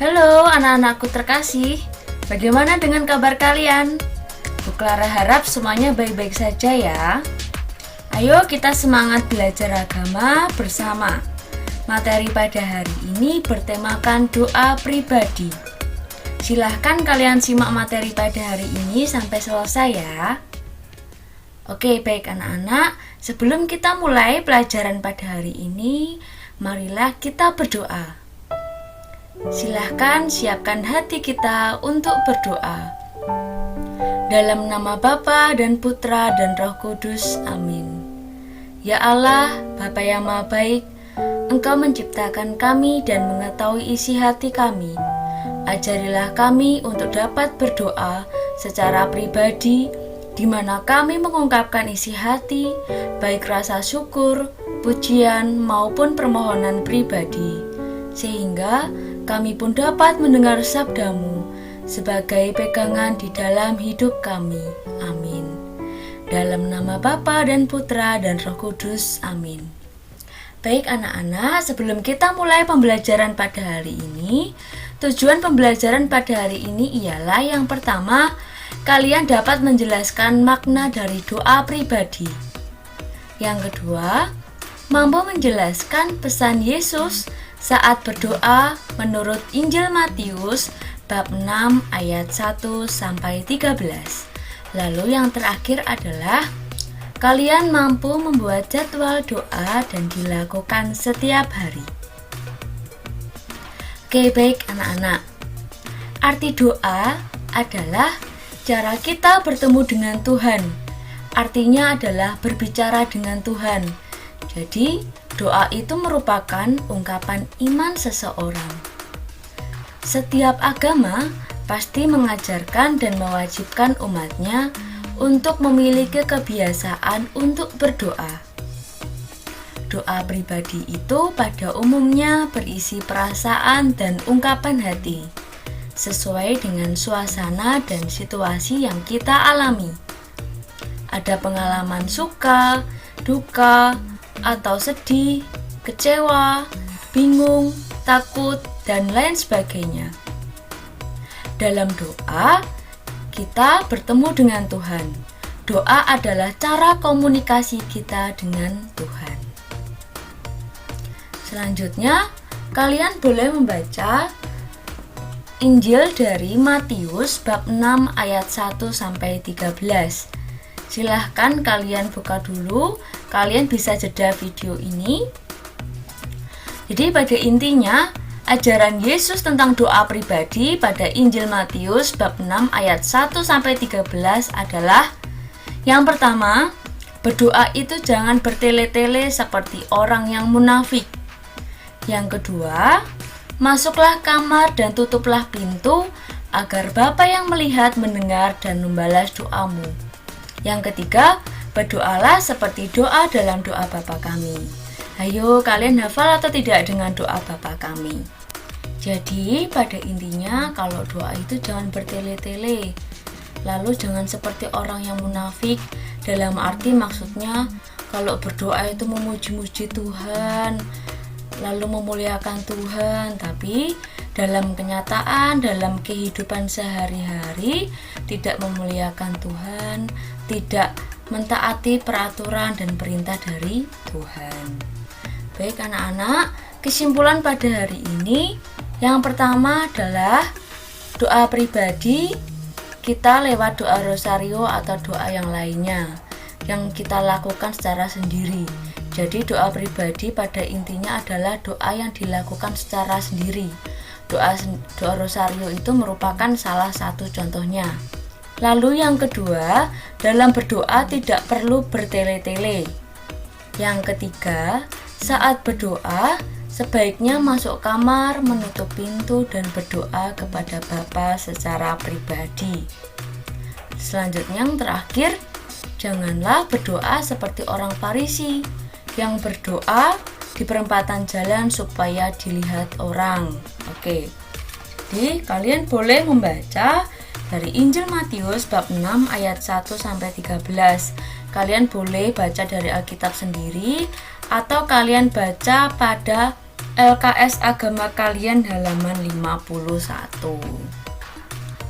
Halo anak-anakku terkasih, bagaimana dengan kabar kalian? Bu Clara harap semuanya baik-baik saja ya. Ayo kita semangat belajar agama bersama. Materi pada hari ini bertemakan doa pribadi. Silahkan kalian simak materi pada hari ini sampai selesai ya. Oke, baik anak-anak, sebelum kita mulai pelajaran pada hari ini, marilah kita berdoa. Silahkan siapkan hati kita untuk berdoa. Dalam nama Bapa dan Putra dan Roh Kudus, amin. Ya Allah, Bapa yang Maha Baik, Engkau menciptakan kami dan mengetahui isi hati kami. Ajarilah kami untuk dapat berdoa secara pribadi, di mana kami mengungkapkan isi hati, baik rasa syukur, pujian, maupun permohonan pribadi, sehingga kami pun dapat mendengar sabda-Mu sebagai pegangan di dalam hidup kami. Amin. Dalam nama Bapa dan Putra dan Roh Kudus, amin. Baik anak-anak, sebelum kita mulai pembelajaran pada hari ini, tujuan pembelajaran pada hari ini ialah yang pertama, kalian dapat menjelaskan makna dari doa pribadi. Yang kedua, mampu menjelaskan pesan Yesus saat berdoa menurut Injil Matius bab 6 ayat 1 sampai 13. Lalu yang terakhir adalah kalian mampu membuat jadwal doa dan dilakukan setiap hari. Oke, baik anak-anak. Arti doa adalah cara kita bertemu dengan Tuhan. Artinya adalah berbicara dengan Tuhan. Jadi, doa itu merupakan ungkapan iman seseorang. Setiap agama pasti mengajarkan dan mewajibkan umatnya untuk memiliki kebiasaan untuk berdoa. Doa pribadi itu pada umumnya berisi perasaan dan ungkapan hati, sesuai dengan suasana dan situasi yang kita alami. Ada pengalaman suka, duka, atau sedih, kecewa, bingung, takut, dan lain sebagainya. Dalam doa, kita bertemu dengan Tuhan. Doa adalah cara komunikasi kita dengan Tuhan. Selanjutnya, kalian boleh membaca Injil dari Matius bab 6 ayat 1 sampai 13. Silahkan kalian buka dulu. Kalian bisa jeda video ini. Jadi pada intinya, ajaran Yesus tentang doa pribadi pada Injil Matius bab 6 ayat 1 sampai 13 adalah yang pertama, berdoa itu jangan bertele-tele seperti orang yang munafik. Yang kedua, masuklah kamar dan tutuplah pintu agar Bapa yang melihat mendengar dan membalas doamu. Yang ketiga, berdoalah seperti doa dalam doa Bapa kami. Ayo, kalian hafal atau tidak dengan doa Bapa kami? Jadi, pada intinya kalau doa itu jangan bertele-tele. Lalu jangan seperti orang yang munafik. Dalam arti maksudnya kalau berdoa itu memuji-muji Tuhan, lalu memuliakan Tuhan, tapi dalam kenyataan, dalam kehidupan sehari-hari tidak memuliakan Tuhan, tidak mentaati peraturan dan perintah dari Tuhan. Baik anak-anak, kesimpulan pada hari ini yang pertama adalah doa pribadi kita lewat doa rosario atau doa yang lainnya yang kita lakukan secara sendiri. Jadi doa pribadi pada intinya adalah doa yang dilakukan secara sendiri. Doa rosario itu merupakan salah satu contohnya. Lalu yang kedua, dalam berdoa tidak perlu bertele-tele. Yang ketiga, saat berdoa sebaiknya masuk kamar, menutup pintu dan berdoa kepada Bapa secara pribadi. Selanjutnya yang terakhir, janganlah berdoa seperti orang Farisi yang berdoa di perempatan jalan supaya dilihat orang. Oke. Jadi kalian boleh membaca dari Injil Matius bab 6 ayat 1 sampai 13. Kalian boleh baca dari Alkitab sendiri atau kalian baca pada LKS Agama kalian halaman 51.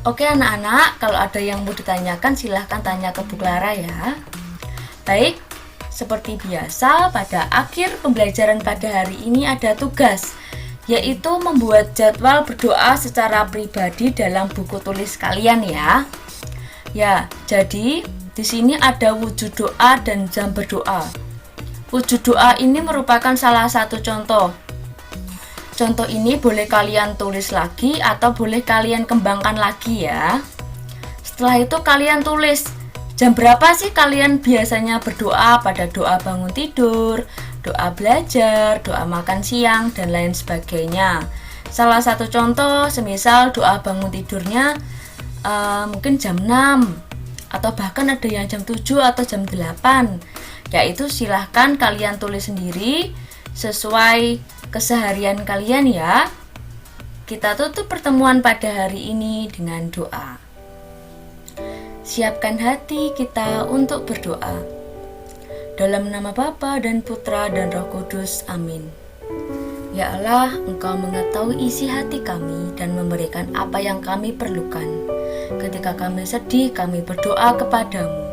Oke anak-anak, kalau ada yang mau ditanyakan silahkan tanya ke Bu Clara ya. Baik, seperti biasa pada akhir pembelajaran pada hari ini ada tugas, yaitu membuat jadwal berdoa secara pribadi dalam buku tulis kalian ya. Ya, jadi di sini ada wujud doa dan jam berdoa. Wujud doa ini merupakan salah satu contoh. Contoh ini boleh kalian tulis lagi atau boleh kalian kembangkan lagi ya. Setelah itu kalian tulis jam berapa sih kalian biasanya berdoa, pada doa bangun tidur, doa belajar, doa makan siang, dan lain sebagainya. Salah satu contoh semisal doa bangun tidurnya mungkin jam 6 atau bahkan ada yang jam 7 atau jam 8. Yaitu silahkan kalian tulis sendiri sesuai keseharian kalian ya. Kita tutup pertemuan pada hari ini dengan doa. Siapkan hati kita untuk berdoa. Dalam nama Bapa dan Putra dan Roh Kudus, amin. Ya Allah, Engkau mengetahui isi hati kami dan memberikan apa yang kami perlukan. Ketika kami sedih, kami berdoa kepadamu.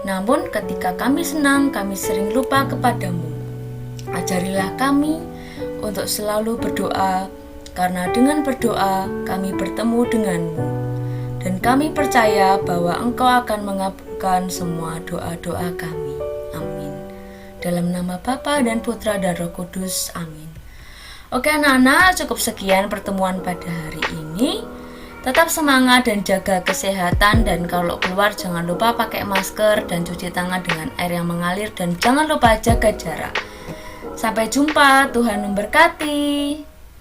Namun ketika kami senang, kami sering lupa kepadamu. Ajarilah kami untuk selalu berdoa, karena dengan berdoa kami bertemu denganmu. Dan kami percaya bahwa Engkau akan mengabulkan semua doa-doa kami. Amin. Dalam nama Bapa dan Putra dan Roh Kudus, amin. Oke anak-anak, cukup sekian pertemuan pada hari ini. Tetap semangat dan jaga kesehatan, dan kalau keluar jangan lupa pakai masker dan cuci tangan dengan air yang mengalir, dan jangan lupa jaga jarak. Sampai jumpa, Tuhan memberkati.